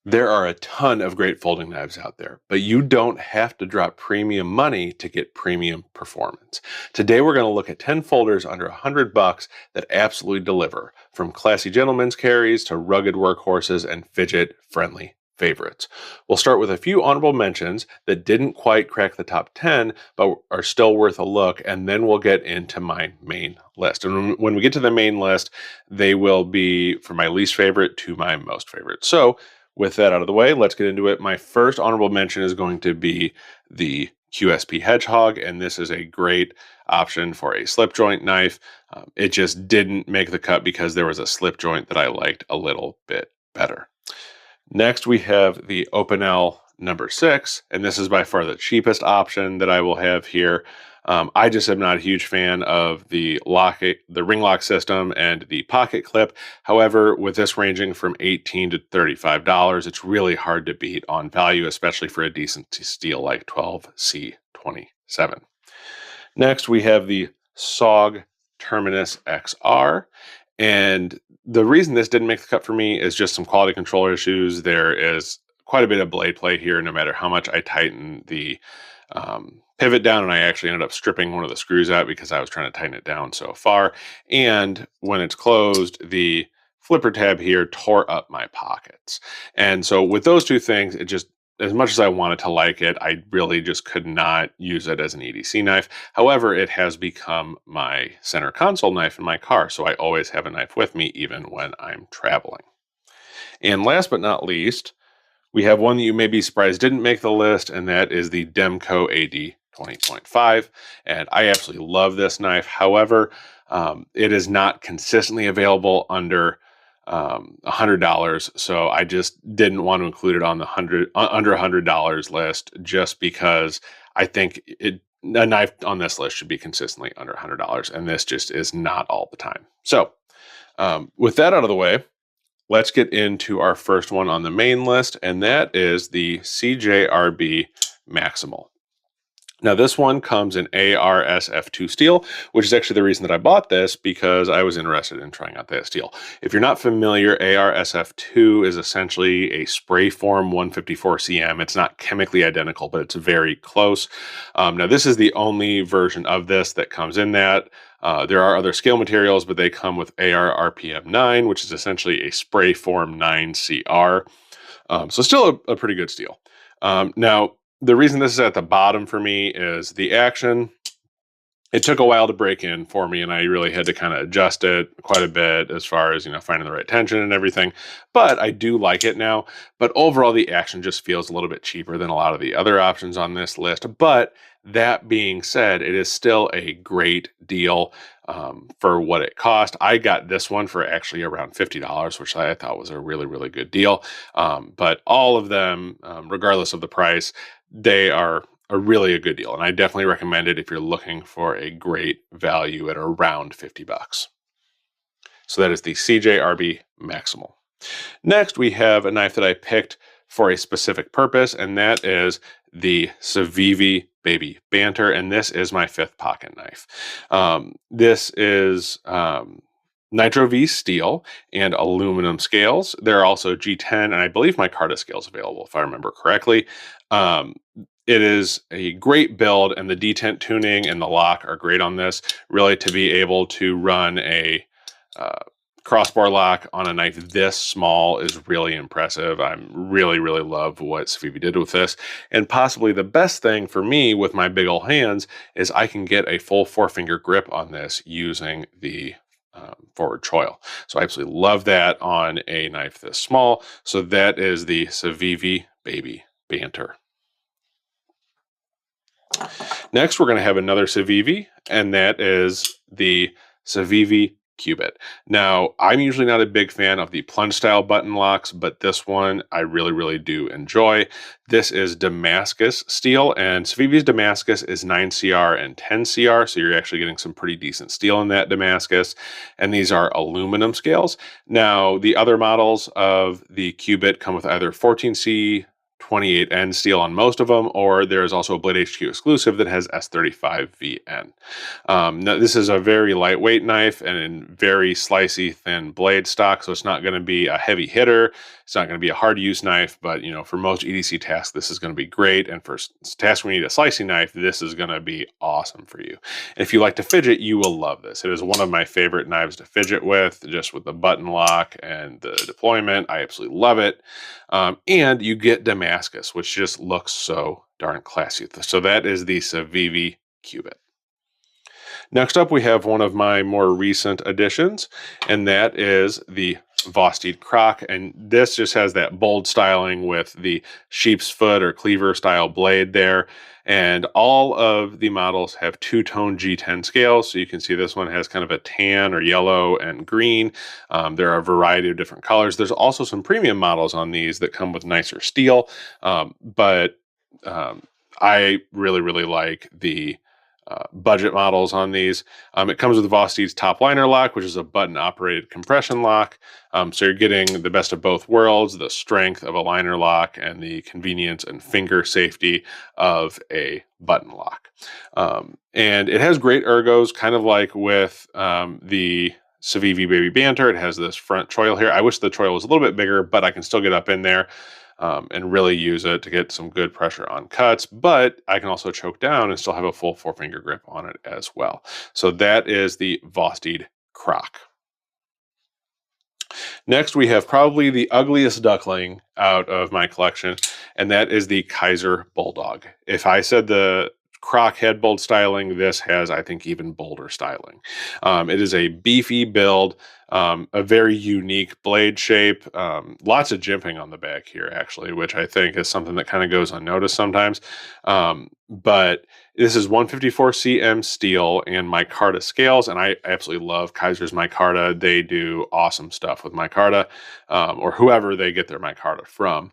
There are a ton of great folding knives out there, but you don't have to drop premium money to get premium performance. Today we're going to look at 10 folders under $100 that absolutely deliver, from classy gentlemen's carries to rugged workhorses and fidget-friendly favorites. We'll start with a few honorable mentions that didn't quite crack the top 10, but are still worth a look, and then we'll get into my main list. And when we get to the main list, they will be from my least favorite to my most favorite. So, with that out of the way, let's get into it. My first honorable mention is going to be the QSP Hedgehog, and this is a great option for a slip joint knife. It just didn't make the cut because there was a slip joint that I liked a little bit better. Next, we have the Opinel number 6, and this is by far the cheapest option that I will have here. I just am not a huge fan of the ring lock system and the pocket clip. However, with this ranging from $18 to $35, it's really hard to beat on value, especially for a decent steel like 12C27. Next, we have the SOG Terminus XR. And the reason this didn't make the cut for me is just some quality control issues. There is quite a bit of blade play here, no matter how much I tighten the pivot down, and I actually ended up stripping one of the screws out because I was trying to tighten it down so far. And when it's closed, the flipper tab here tore up my pockets. And so with those two things, it just, as much as I wanted to like it, I really just could not use it as an EDC knife. However, it has become my center console knife in my car, so I always have a knife with me even when I'm traveling. And last but not least, we have one that you may be surprised didn't make the list, and that is the Demco AD 20.5, and I absolutely love this knife. However, it is not consistently available under $100, so I just didn't want to include it on the under $100 list, just because I think a knife on this list should be consistently under $100, and this just is not all the time. So with that out of the way, let's get into our first one on the main list, and that is the CJRB Maximal. Now, this one comes in ARSF2 steel, which is actually the reason that I bought this, because I was interested in trying out that steel. If you're not familiar, ARSF2 is essentially a spray form 154 cm. It's not chemically identical, but it's very close. Now, this is the only version of this that comes in that. There are other scale materials, but they come with AR RPM 9, which is essentially a spray form 9 CR. So still a pretty good steel. Now, the reason this is at the bottom for me is the action. It took a while to break in for me, and I really had to kind of adjust it quite a bit as far as, finding the right tension and everything. But I do like it now. But overall, the action just feels a little bit cheaper than a lot of the other options on this list. But that being said, it is still a great deal for what it cost. I got this one for actually around $50, which I thought was a really, really good deal. But all of them, regardless of the price, they are really a good deal. And I definitely recommend it if you're looking for a great value at around $50. So that is the CJRB Maximal. Next, we have a knife that I picked for a specific purpose, and that is the CIVIVI Baby Banter, and this is my 5th pocket knife. This is Nitro V steel and aluminum scales. There are also G10, and I believe my Carta scales available, if I remember correctly. It is a great build, and the detent tuning and the lock are great on this. Really, to be able to run a crossbar lock on a knife this small is really impressive. I really, really love what CIVIVI did with this. And possibly the best thing for me with my big old hands is I can get a full 4-finger grip on this using the forward choil. So I absolutely love that on a knife this small. So that is the CIVIVI Baby Banter. Next, we're going to have another CIVIVI, and that is the CIVIVI Qubit. Now, I'm usually not a big fan of the plunge style button locks, but this one I really, really do enjoy. This is Damascus steel, and CIVIVI's Damascus is 9CR and 10CR, so you're actually getting some pretty decent steel in that Damascus, and these are aluminum scales. Now, the other models of the Qubit come with either 14C, 28 end steel on most of them, or there's also a Blade HQ exclusive that has S35VN. Now, this is a very lightweight knife and very slicey, thin blade stock, so it's not going to be a heavy hitter. It's not going to be a hard use knife, but for most EDC tasks, this is going to be great. And for tasks where you need a slicing knife, this is going to be awesome for you. And if you like to fidget, you will love this. It is one of my favorite knives to fidget with, just with the button lock and the deployment. I absolutely love it. And you get Damascus, which just looks so darn classy. So that is the CIVIVI Qubit. Next up, we have one of my more recent additions, and that is the Vosteed Kroc, and this just has that bold styling with the sheep's foot or cleaver style blade there. And all of the models have two-tone G10 scales, so you can see this one has kind of a tan or yellow and green. There are a variety of different colors. There's also some premium models on these that come with nicer steel, but I really like the budget models on these. It comes with Vosteed's top liner lock, which is a button operated compression lock. So you're getting the best of both worlds, the strength of a liner lock and the convenience and finger safety of a button lock. And it has great ergos, kind of like with the CIVIVI Baby Banter. It has this front choil here. I wish the choil was a little bit bigger, but I can still get up in there and really use it to get some good pressure on cuts, but I can also choke down and still have a full 4-finger grip on it as well. So that is the Vosteed Kroc. Next, we have probably the ugliest duckling out of my collection, and that is the Kizer Bulldog. If I said the Kroc had bold styling, this has, I think, even bolder styling. It is a beefy build, a very unique blade shape, lots of jimping on the back here, actually, which I think is something that kind of goes unnoticed sometimes. But this is 154 cm steel and micarta scales, and I absolutely love Kizer's micarta. They do awesome stuff with micarta, or whoever they get their micarta from.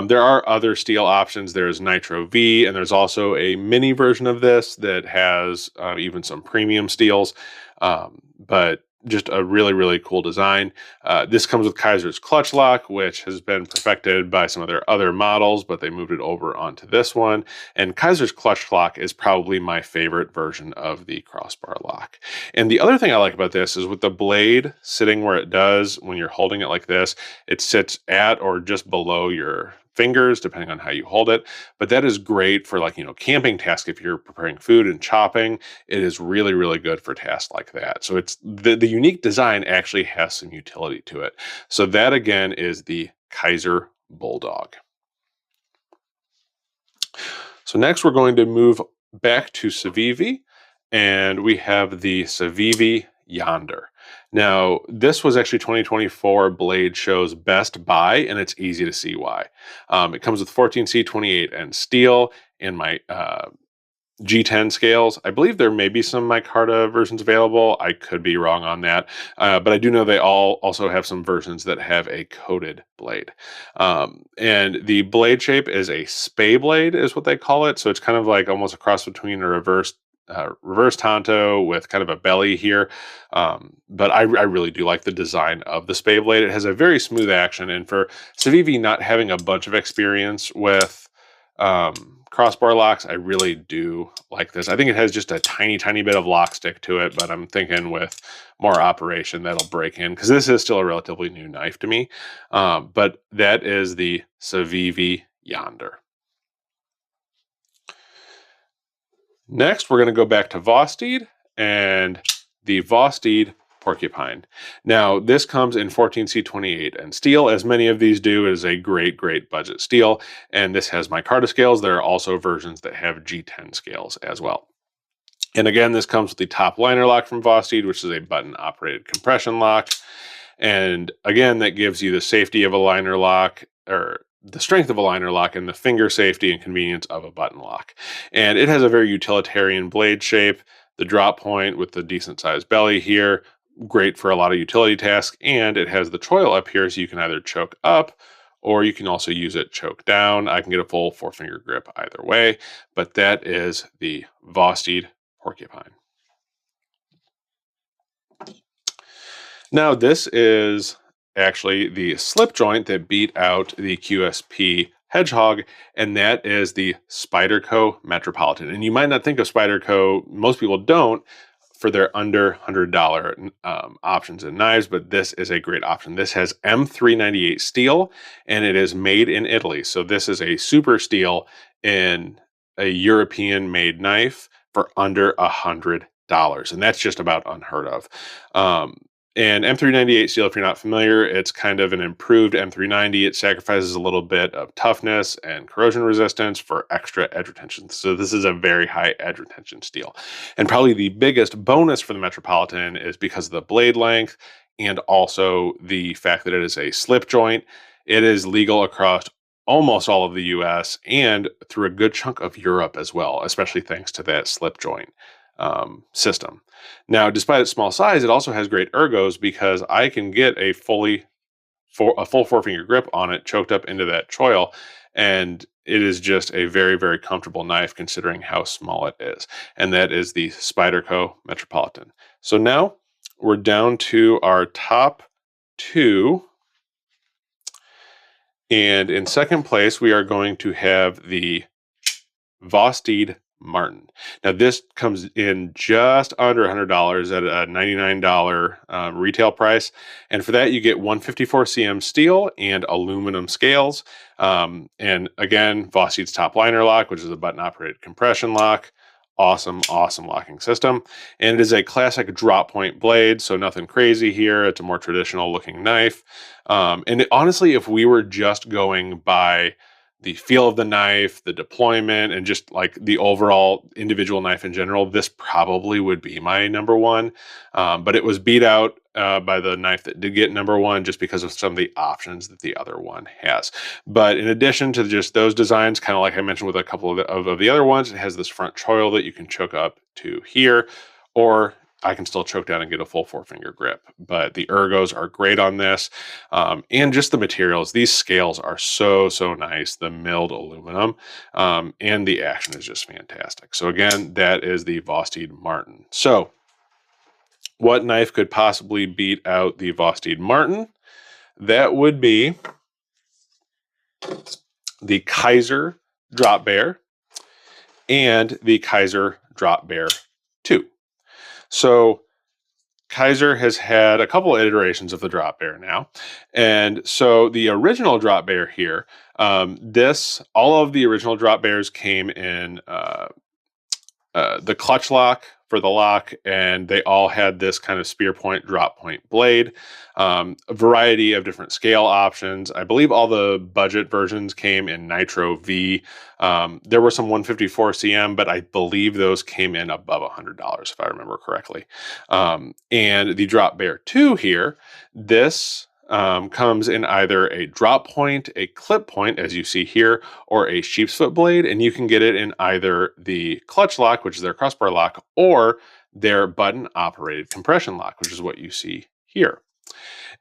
There are other steel options. There's Nitro V, and there's also a mini version of this that has even some premium steels, but just a really cool design. This comes with Kizer's clutch lock, which has been perfected by some of their other models, but they moved it over onto this one. And Kizer's clutch lock is probably my favorite version of the crossbar lock. And the other thing I like about this is with the blade sitting where it does, when you're holding it like this, it sits at or just below your fingers, depending on how you hold it. But that is great for, like, camping tasks. If you're preparing food and chopping, it is really good for tasks like that. So it's the unique design actually has some utility to it. So that again is the Kizer Bulldog. So next we're going to move back to CIVIVI, and we have the CIVIVI Yonder. Now, this was actually 2024 Blade Show's best buy, and it's easy to see why. It comes with 14C 28 and steel and my G10 scales. I believe there may be some micarta versions available. I could be wrong on that, but I do know they all also have some versions that have a coated blade. And the blade shape is a spay blade, is what they call it. So it's kind of like almost a cross between a reverse tanto with kind of a belly here. But I really do like the design of the spay blade. It has a very smooth action, and for CIVIVI not having a bunch of experience with crossbar locks, I really do like this. I think it has just a tiny bit of lock stick to it, but I'm thinking with more operation that'll break in, because this is still a relatively new knife to me. But that is the CIVIVI Yonder. Next, we're going to go back to Vosteed and the Vosteed Porcupine. Now, this comes in 14C28 and steel, as many of these do. It is a great budget steel, and this has micarta scales. There are also versions that have G10 scales as well. And again, this comes with the top liner lock from Vosteed, which is a button-operated compression lock. And again, that gives you the safety of a liner lock, or the strength of a liner lock, and the finger safety and convenience of a button lock. And it has a very utilitarian blade shape, the drop point with the decent sized belly here, great for a lot of utility tasks. And it has the choil up here, so you can either choke up or you can also use it choke down. I can get a full 4-finger grip either way, but that is the Vosteed Porcupine. Now, this is actually the slip joint that beat out the QSP hedgehog, and that is the Spyderco Metropolitan. And you might not think of Spyderco, most people don't, for their under $100 options and knives, but this is a great option. This has M398 steel, and it is made in Italy. So this is a super steel in a European-made knife for under $100, and that's just about unheard of. And M398 steel, if you're not familiar, it's kind of an improved M390. It sacrifices a little bit of toughness and corrosion resistance for extra edge retention. So this is a very high edge retention steel. And probably the biggest bonus for the Metropolitan is because of the blade length and also the fact that it is a slip joint. It is legal across almost all of the US and through a good chunk of Europe as well, especially thanks to that slip joint system. Now, despite its small size, it also has great ergos because I can get a full 4-finger grip on it, choked up into that choil, and it is just a very, very comfortable knife considering how small it is. And that is the Spyderco Metropolitan. So now we're down to our top two. And in second place, we are going to have the Vosteed Marten. Now this comes in just under $100 at a $99 retail price, and for that you get 154 cm steel and aluminum scales, and again Vosteed's top liner lock, which is a button operated compression lock. Awesome locking system, and it is a classic drop point blade, so nothing crazy here. It's a more traditional looking knife, and honestly, if we were just going by the feel of the knife, the deployment, and just like the overall individual knife in general, this probably would be my number one. But it was beat out by the knife that did get number one just because of some of the options that the other one has. But in addition to just those designs, kind of like I mentioned with a couple of the other ones, it has this front choil that you can choke up to here, or I can still choke down and get a full 4-finger grip. But the ergos are great on this. And just the materials. These scales are so nice. The milled aluminum. And the action is just fantastic. So again, that is the Vosteed Marten. So what knife could possibly beat out the Vosteed Marten? That would be the Kizer Drop Bear and the Kizer Drop Bear 2. So Kizer has had a couple of iterations of the drop bear now. And so the original drop bear here, all of the original drop bears came in the clutch lock for the lock, and they all had this kind of spear point, drop point blade, a variety of different scale options. I believe all the budget versions came in Nitro V. There were some 154 cm, but I believe those came in above $100 if I remember correctly. And the Drop Bear 2 here, this comes in either a drop point, a clip point, as you see here, or a sheep's foot blade, and you can get it in either the clutch lock, which is their crossbar lock, or their button operated compression lock, which is what you see here.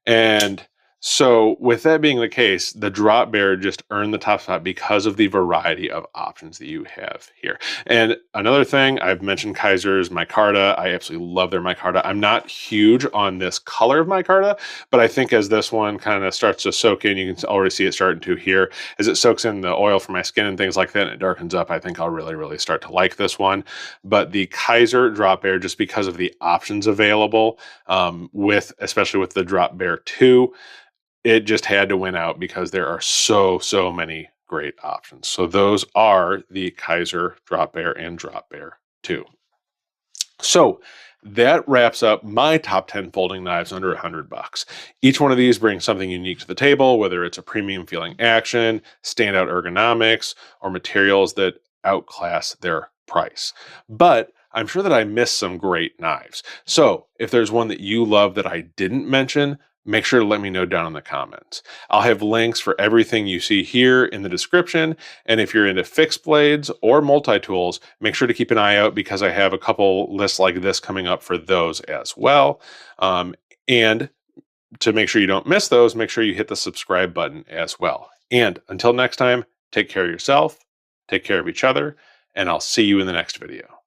And so with that being the case, the Drop Bear just earned the top spot because of the variety of options that you have here. And another thing, I've mentioned Kizer's micarta. I absolutely love their micarta. I'm not huge on this color of micarta, but I think as this one kind of starts to soak in, you can already see it starting to here. As it soaks in the oil from my skin and things like that, and it darkens up, I think I'll really start to like this one. But the Kizer Drop Bear, just because of the options available, especially with the Drop Bear 2, it just had to win out because there are so many great options. So those are the Kizer Drop Bear and Drop Bear 2. So that wraps up my top 10 folding knives under $100. Each one of these brings something unique to the table, whether it's a premium feeling action, standout ergonomics, or materials that outclass their price. But I'm sure that I missed some great knives. So if there's one that you love that I didn't mention, make sure to let me know down in the comments. I'll have links for everything you see here in the description. And if you're into fixed blades or multi-tools, make sure to keep an eye out because I have a couple lists like this coming up for those as well. And to make sure you don't miss those, make sure you hit the subscribe button as well. And until next time, take care of yourself, take care of each other, and I'll see you in the next video.